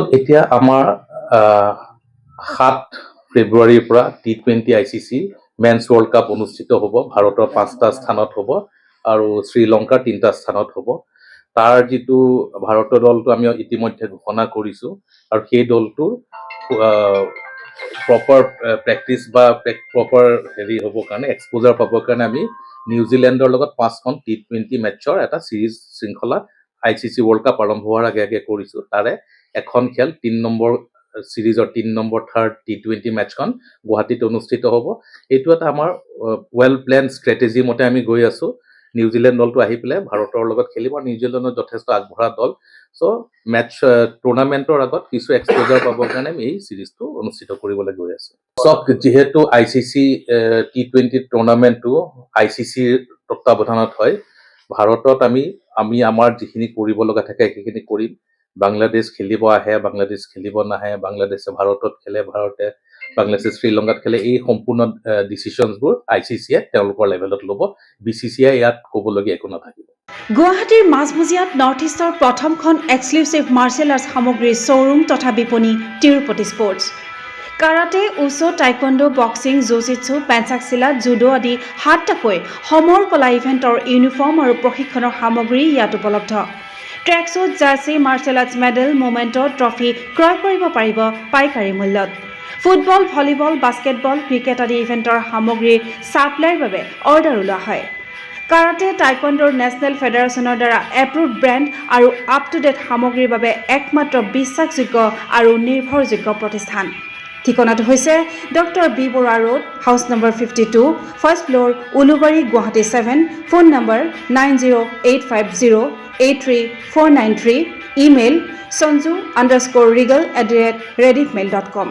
এতিয়া আমাৰ 7 ফেব্ৰুৱাৰীৰ পৰা T20 ICC men's world cup অনুষ্ঠিত হ'ব। ভাৰতৰ 5টা স্থানত হ'ব আৰু শ্ৰীলংকাৰ 3টা স্থানত হ'ব। তাৰ যিটো ভাৰতৰ দলটো আমি ইতিমধ্যে ঘোষণা কৰিছোঁ আৰু সেই দলটোৰ প্ৰপাৰ প্ৰেক্টিচ বা প্ৰপাৰ হেৰি হ'বৰ কাৰণে এক্সপ'জাৰ পাবৰ কাৰণে আমি নিউজিলেণ্ডৰ লগত 5খন T20 মেটছৰ এটা চিৰিজ শৃংখলা ICC ৱৰ্ল্ড কাপ আৰম্ভ হোৱাৰ আগে আগে কৰিছোঁ। তাৰে এখন খেল 3 নম্বৰ চিৰিজৰ 3 নম্বৰ থাৰ্ড T20 মেটছখন গুৱাহাটীত অনুষ্ঠিত হ'ব। এইটো এটা আমাৰ ৱেল প্লেন ষ্ট্ৰেটেজি মতে আমি গৈ আছোঁ। নিউজিলেণ্ড দলটো আহি পেলাই ভাৰতৰ লগত খেলিব। নিউজিলেণ্ডৰ যথেষ্ট আগবঢ়া দল। চ' টুৰ্ণামেণ্টৰ আগত কিছু এক্সপ'জাৰ পাবৰ কাৰণে আমি এই চিৰিজটো অনুষ্ঠিত কৰিবলৈ গৈ আছোঁ। চক যিহেতু ICC T20 টুৰ্ণামেণ্টটো ICCৰ তত্বাৱধানত হয়, ভাৰতত আমি আমাৰ যিখিনি কৰিব লগা থাকে সেইখিনি কৰিম। বাংলাদেশ খেলিব আহে, বাংলাদেশ খেলিব নাহে, বাংলাদেশে ভাৰতত খেলে, ভাৰতে বাংলাদেশে শ্ৰীলংকাত খেলে, এই সম্পূৰ্ণ ডিচিশ্যনছবোৰ ICCয়ে তেওঁলোকৰ লেভেলত ল'ব। BCCI ইয়াত ক'বলগীয়া একো নাথাকিব। গুৱাহাটীৰ মাজমজিয়াত নৰ্থ ইষ্টৰ প্ৰথমখন এক্সক্লুচিভ মাৰ্চেল আৰ্টছ সামগ্ৰীৰ শ্ব'ৰুম তথা বিপণী Tirupati sports. Karate, wushu, taekwondo, boxing, jujitsu, pencak silat, judo আদি 7টাকৈ সমৰ কলা ইভেণ্টৰ ইউনিফৰ্ম আৰু প্ৰশিক্ষণৰ সামগ্ৰী ইয়াত উপলব্ধ। Tracksuit, jersey, martial arts medal, memento, trophy ক্ৰয় কৰিব পাৰিব পাইকাৰী মূল্যত। ফুটবল, ভলীবল, বাস্কেটবল, ক্ৰিকেট আদি ইভেণ্টৰ সামগ্ৰীৰ ছাপ্লাইৰ বাবে অৰ্ডাৰো লোৱা হয়। কাৰাটে, টাইকোৱাণ্ডোৰ নেশ্যনেল ফেডাৰেশ্যনৰ দ্বাৰা এপ্ৰুভড ব্ৰেণ্ড আৰু আপ টু ডেট সামগ্ৰীৰ বাবে একমাত্ৰ বিশ্বাসযোগ্য আৰু নিৰ্ভৰযোগ্য প্ৰতিষ্ঠান। ঠিকনাটো হৈছে doctor B Barua road, house number 52, first floor, Ulubari, Guwahati 7। Phone number 9085083493, email sanju_regal@rediffmail.com।